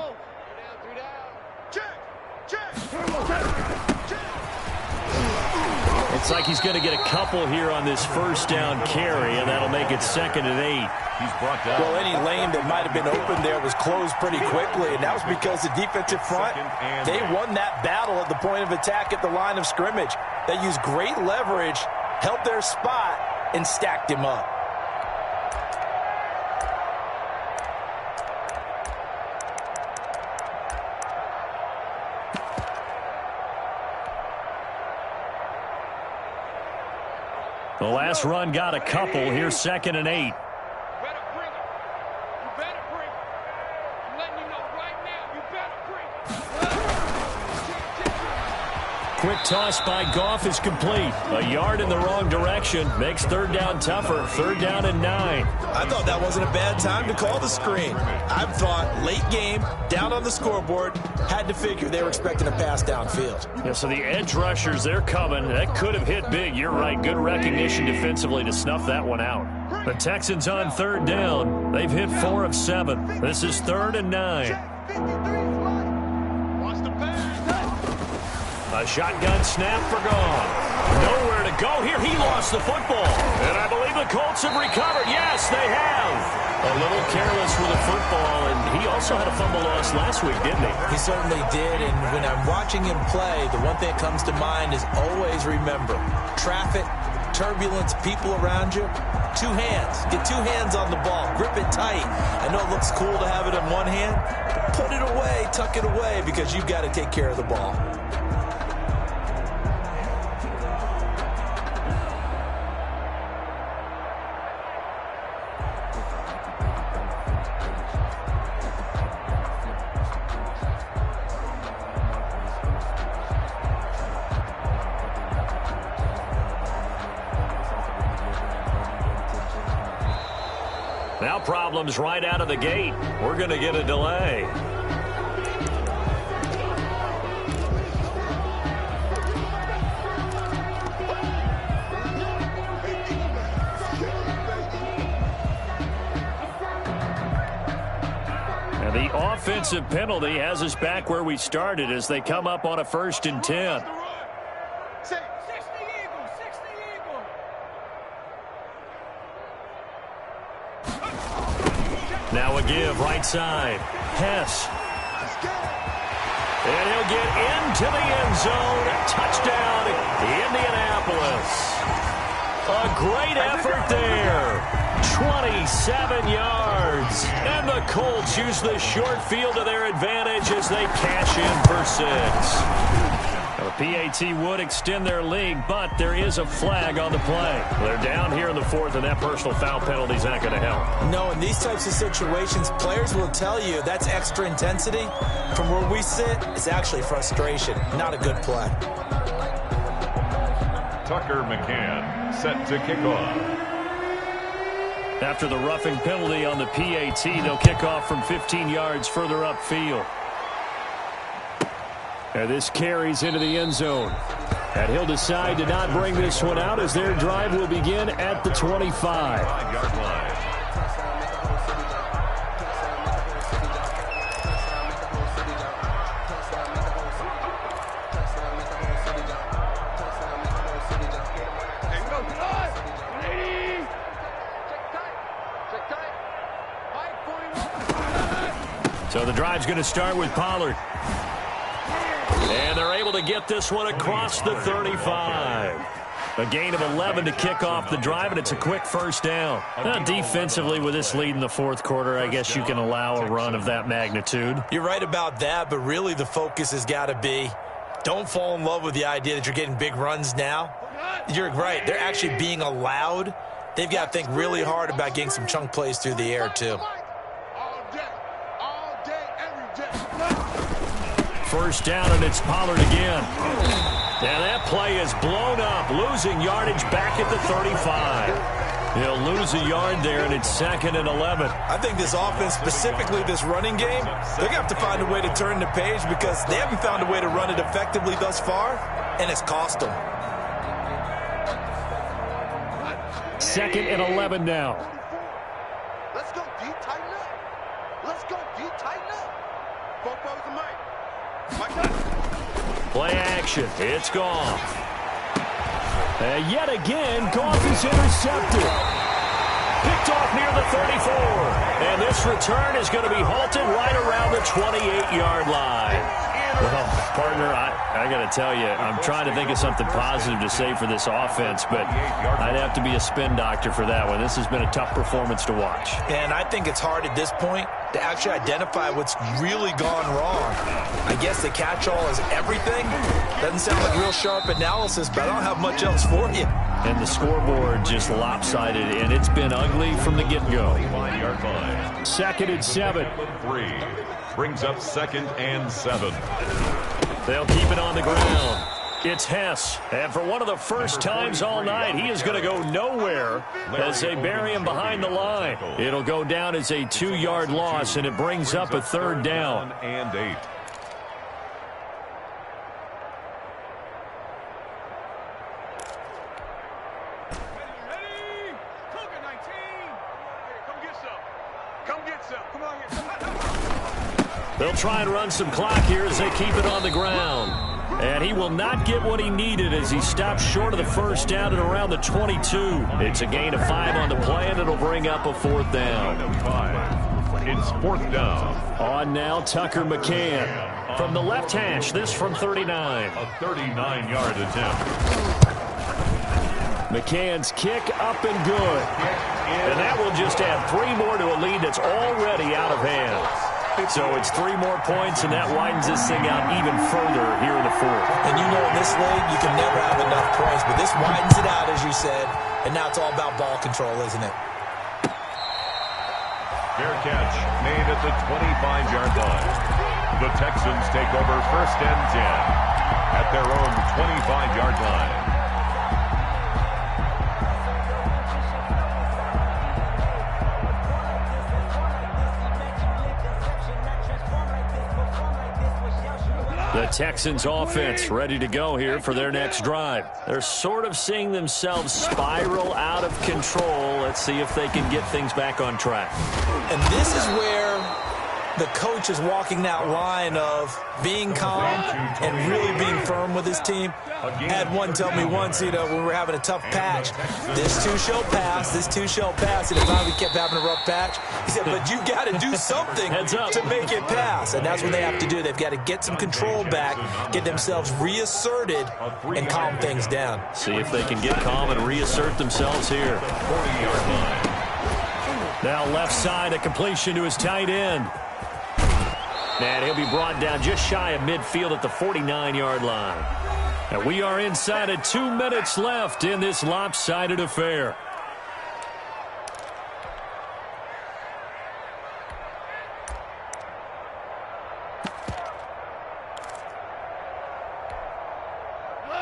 Looks like he's going to get a couple here on this first down carry, and that'll make it 2nd and 8.
He's brought down.
Well, any lane that might have been open there was closed pretty quickly, and that was because the defensive front, they won that battle at the point of attack at the line of scrimmage. They used great leverage, held their spot, and stacked him up.
The last run got a couple. Here's 2nd and 8. Quick toss by Goff is complete. A yard in the wrong direction. Makes 3rd down tougher. 3rd down and 9.
I thought that wasn't a bad time to call the screen. I thought late game, down on the scoreboard, had to figure they were expecting a pass downfield.
Yeah, so the edge rushers, they're coming. That could have hit big. You're right. Good recognition defensively to snuff that one out. The Texans on 3rd down. They've hit 4 of 7. This is 3rd and 9. A shotgun snap for Goff. Nowhere to go here. He lost the football. And I believe the Colts have recovered. Yes, they have. A little careless with the football, and he also had a fumble loss last week, didn't he?
He certainly did, and when I'm watching him play, the one thing that comes to mind is always remember, traffic, turbulence, people around you, two hands. Get two hands on the ball. Grip it tight. I know it looks cool to have it in one hand, but put it away, tuck it away, because you've got to take care of the ball.
Now problems right out of the gate. We're going to get a delay. And the offensive penalty has us back where we started as they come up on a 1st and 10. Now a give, right side. Hess. And he'll get into the end zone. Touchdown, Indianapolis. A great effort there. 27 yards. And the Colts use the short field to their advantage as they cash in for 6. The PAT would extend their lead, but there is a flag on the play. They're down here in the 4th, and that personal foul penalty is not going to help.
No, in these types of situations, players will tell you that's extra intensity. From where we sit, it's actually frustration. Not a good play.
Tucker McCann set to kick off.
After the roughing penalty on the PAT, they'll kick off from 15 yards further upfield. And this carries into the end zone. And he'll decide to not bring this one out as their drive will begin at the 25.
5-yard line.
So the drive's going to start with Pollard. And they're able to get this one across the 35. A gain of 11 to kick off the drive, and it's a quick 1st down. Now, defensively, with this lead in the 4th quarter, I guess you can allow a run of that magnitude.
You're right about that, but really the focus has got to be don't fall in love with the idea that you're getting big runs now. You're right. They're actually being allowed. They've got to think really hard about getting some chunk plays through the air, too.
1st down, and it's Pollard again. And that play is blown up, losing yardage back at the 35. He'll lose a yard there, and it's 2nd and 11.
I think this offense, specifically this running game, they're going to have to find a way to turn the page because they haven't found a way to run it effectively thus far, and it's cost them.
2nd and 11 now.
Let's go deep, tighten up. Let's go deep, tighten up. Both brothers are Mike.
Play action. It's Goff. And yet again, Goff is intercepted. Picked off near the 34. And this return is going to be halted right around the 28-yard line. Well, partner, I got to tell you, I'm trying to think of something positive to say for this offense, but I'd have to be a spin doctor for that one. This has been a tough performance to watch.
And I think it's hard at this point to actually identify what's really gone wrong. I guess the catch-all is everything. Doesn't sound like real sharp analysis, but I don't have much else for you.
And the scoreboard just lopsided, and it's been ugly from the get-go.
5-yard line.
2nd and 7.
3 brings up 2nd and 7.
They'll keep it on the ground. It's Hess, and for one of the first times all night, he is going to go nowhere as they bury him behind the line. It'll go down as a 2-yard loss, and it brings up a 3rd down.
1 and 8.
They'll try and run some clock here as they keep it on the ground. And he will not get what he needed as he stopped short of the first down at around the 22. It's a gain of 5 on the play, and it'll bring up a 4th down.
It's 4th down.
On now, Tucker McCann. From the left hash, this from 39.
A 39-yard attempt.
McCann's kick up and good. And that will just add 3 more to a lead that's already out of hand. So it's 3 more points, and that widens this thing out even further here in the 4th.
And you know in this league, you can never have enough points, but this widens it out, as you said, and now it's all about ball control, isn't it?
Fair catch made at the 25-yard line. The Texans take over 1st and 10 at their own 25-yard line.
The Texans offense ready to go here for their next drive. They're sort of seeing themselves spiral out of control. Let's see if they can get things back on track.
And this is where the coach is walking that line of being calm and really being firm with his team. I had one tell me once, when we were having a tough patch, this too shall pass, this too shall pass. And if we kept having a rough patch, he said, but you got to do something to make it pass. And that's what they have to do. They've got to get some control back, get themselves reasserted, and calm things down.
See if they can get calm and reassert themselves here. Now left side, a completion to his tight end. And he'll be brought down just shy of midfield at the 49-yard line. And we are inside of 2 minutes left in this lopsided affair.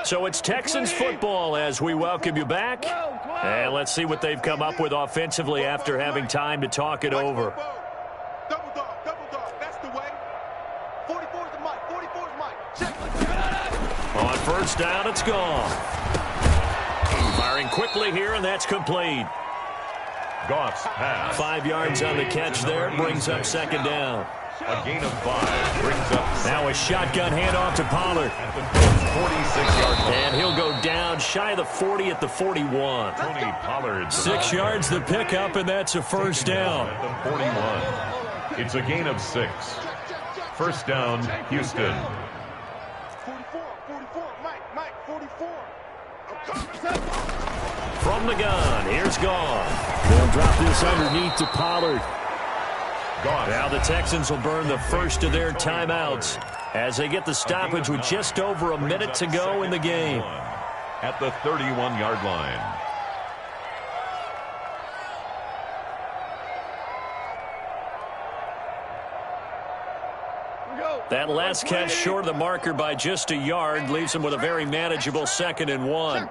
So it's Texans football as we welcome you back. And let's see what they've come up with offensively after having time to talk it over.
Double dog. That's the way. 44's the mic. 44's mic. Check.
On first down, it's gone. Firing quickly here, and that's complete.
Goff's pass.
5 yards on the catch there, brings up 2nd down.
A gain of 5 brings up.
Now a shotgun handoff to Pollard.
At the 46-yard line.
And he'll go down shy of the 40 at the 41.
Tony Pollard.
6 yards the pickup, and that's a first down.
At the 41. It's a gain of 6. First down, Houston.
44, Mike, 44.
From the gun, here's Goff. They'll drop this underneath to Pollard.
Goff.
Now the Texans will burn the first of their timeouts as they get the stoppage with just over a minute to go in the game.
At the 31-yard line.
That last catch short of the marker by just a yard leaves him with a very manageable 2nd and 1.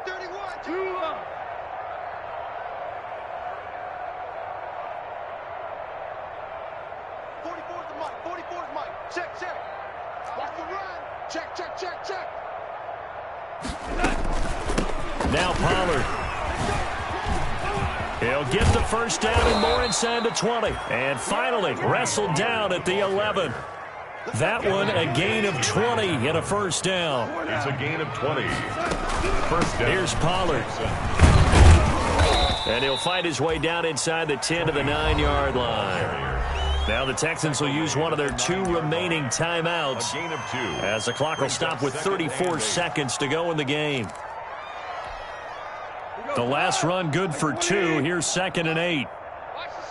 Check. Watch the run. Check.
Now Pollard. He'll get the first down and more inside the 20. And finally wrestled down at the 11. That one a gain of 20 and a first down.
It's a gain of 20. First down.
Here's Pollard. And he'll fight his way down inside the 10 to the 9-yard line. Now the Texans will use one of their 2 remaining timeouts
A gain of 2.
as the clock will stop with 34 seconds to go in the game. The last run good for 2. Here's 2nd and 8.
Watch the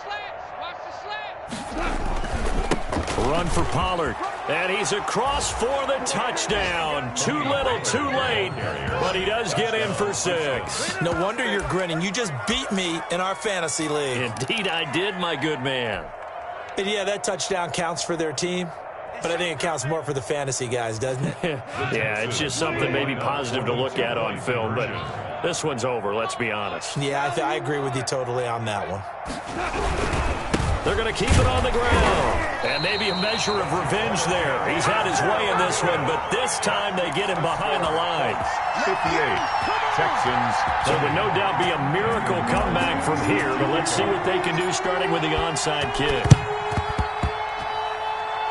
slants.
Run for Pollard. And he's across for the touchdown. Too little, too late. But he does get in for 6.
No wonder you're grinning. You just beat me in our fantasy league.
Indeed I did, my good man.
And yeah, that touchdown counts for their team, but I think it counts more for the fantasy guys, doesn't it?
Yeah, it's just something maybe positive to look at on film, but this one's over, let's be honest.
Yeah, I agree with you totally on that one.
They're going to keep it on the ground. And maybe a measure of revenge there. He's had his way in this one, but this time they get him behind the line.
58. Texans.
So it would no doubt be a miracle comeback from here, but let's see what they can do starting with the onside kick.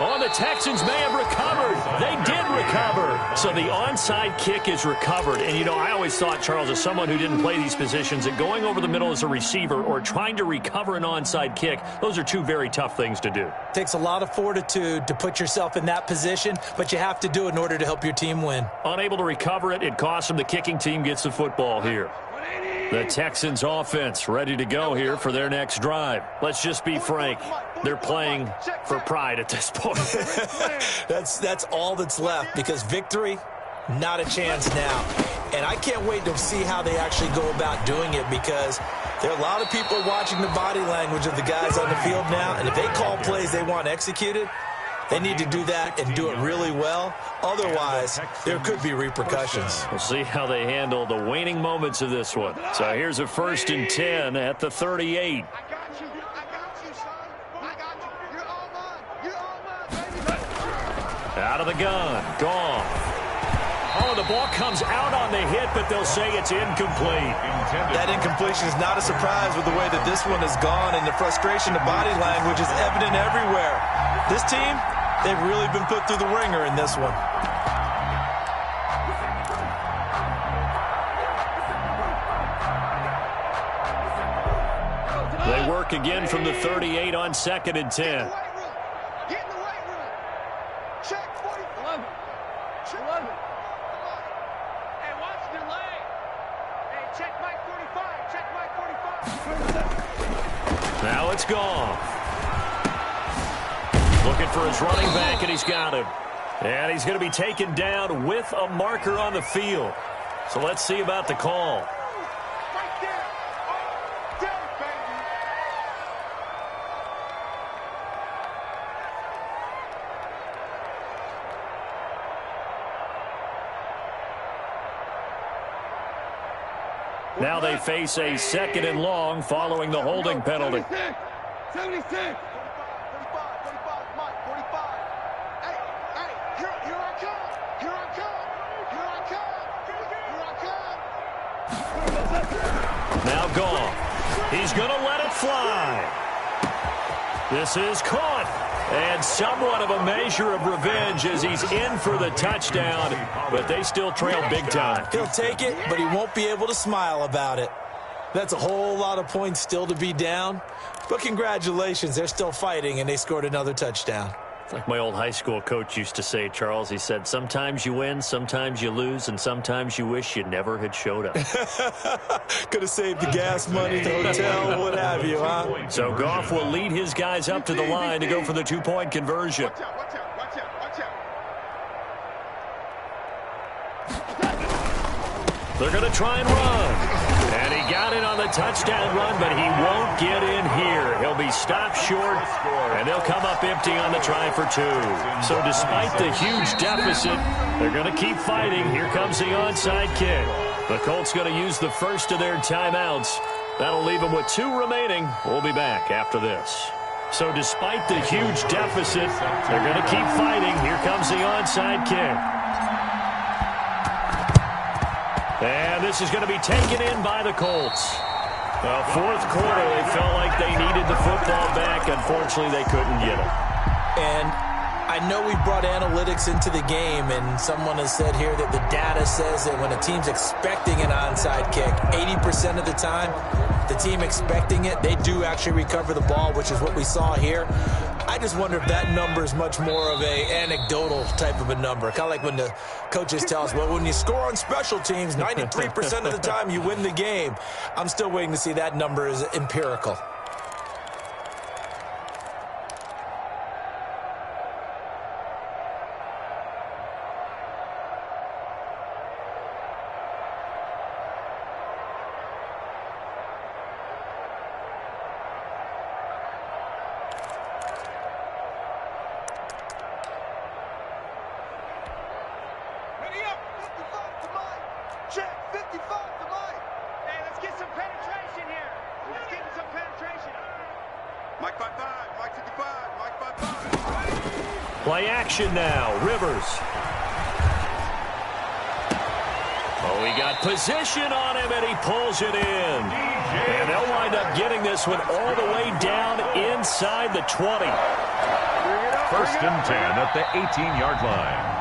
On the Texans may have recovered. They did recover. So the onside kick is recovered. And, you know, I always thought, Charles, as someone who didn't play these positions, that going over the middle as a receiver or trying to recover an onside kick, those are two very tough things to do.
It takes a lot of fortitude to put yourself in that position, but you have to do it in order to help your team win.
Unable to recover it, it costs them. The kicking team gets the football here. The Texans offense ready to go here for their next drive. Let's just be frank. They're playing for pride at this point.
That's all that's left, because victory, not a chance now. And I can't wait to see how they actually go about doing it, because there are a lot of people watching the body language of the guys on the field now, and if they call plays they want executed, they need to do that and do it really well. Otherwise, there could be repercussions.
We'll see how they handle the waning moments of this one. So here's a 1st and 10 at the 38. Out of the gun. Gone. Oh, the ball comes out on the hit, but they'll say it's incomplete.
That incompletion is not a surprise with the way that this one has gone, and the frustration, the body language is evident everywhere. This team, they've really been put through the ringer in this one.
They work again from the 38 on 2nd and 10. Now it's gone. Looking for his running back, and he's got him. And he's going to be taken down with a marker on the field. So let's see about the call. Now they face a 2nd and long following the holding penalty.
76. 45, Mike, 45. Hey, here I come. Here I come. Here I come. Here I come.
Now gone. He's going to let it fly. This is caught. And somewhat of a measure of revenge as he's in for the touchdown, but they still trail big time.
He'll take it, but he won't be able to smile about it. That's a whole lot of points still to be down, but congratulations, they're still fighting, and they scored another touchdown.
It's like my old high school coach used to say, Charles. He said, sometimes you win, sometimes you lose, and sometimes you wish you never had showed up.
Could have saved the gas money, the hotel, what have you, huh?
So Goff will lead his guys up to the line to go for the 2-point conversion.
Watch out, watch out, watch out, watch out.
They're going to try and run. And he got in on the touchdown run, but he won't get in here. He'll be stopped short, and they'll come up empty on the try for 2. So despite the huge deficit, they're going to keep fighting. Here comes the onside kick. The Colts going to use the first of their timeouts. That'll leave them with 2 remaining. We'll be back after this. So despite the huge deficit, they're going to keep fighting. Here comes the onside kick. And this is going to be taken in by the Colts. Well, 4th quarter, they felt like they needed the football back. Unfortunately, they couldn't get it.
And I know we brought analytics into the game, and someone has said here that the data says that when a team's expecting an onside kick, 80% of the time, the team expecting it, they do actually recover the ball, which is what we saw here. I just wonder if that number is much more of a anecdotal type of a number. Kind of like when the coaches tell us, well, when you score on special teams, 93% of the time you win the game. I'm still waiting to see that number is empirical.
Play action now. Rivers. Oh, he got position on him, and he pulls it in. And they'll wind up getting this one all the way down inside the 20.
First and 10 at the 18-yard line.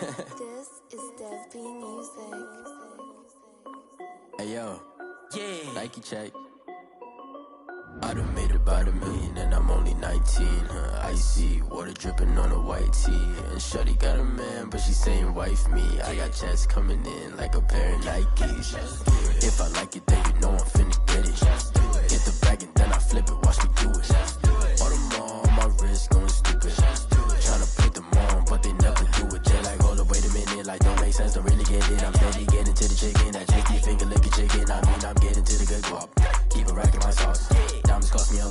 This is Dev B Music.
Hey yo, yeah, Nike check. I done made a about $1 million and I'm only 19. Icy, water dripping on a white tee. And shawty got a man, but she saying wife me. I got checks coming in like a pair of Nikes. If I like it, then you know I'm finna get it. Get the bag and then I flip it, watch me do it. All them on my wrist going stupid. Tryna put them on, but they never do it. They're like, hold up, wait a minute, like don't make sense, don't really get it. I'm steady getting to the chicken, that chicky finger licking chicken. I mean, I'm getting to the good guap. Keep a rack in my sauce. Diamonds cost me a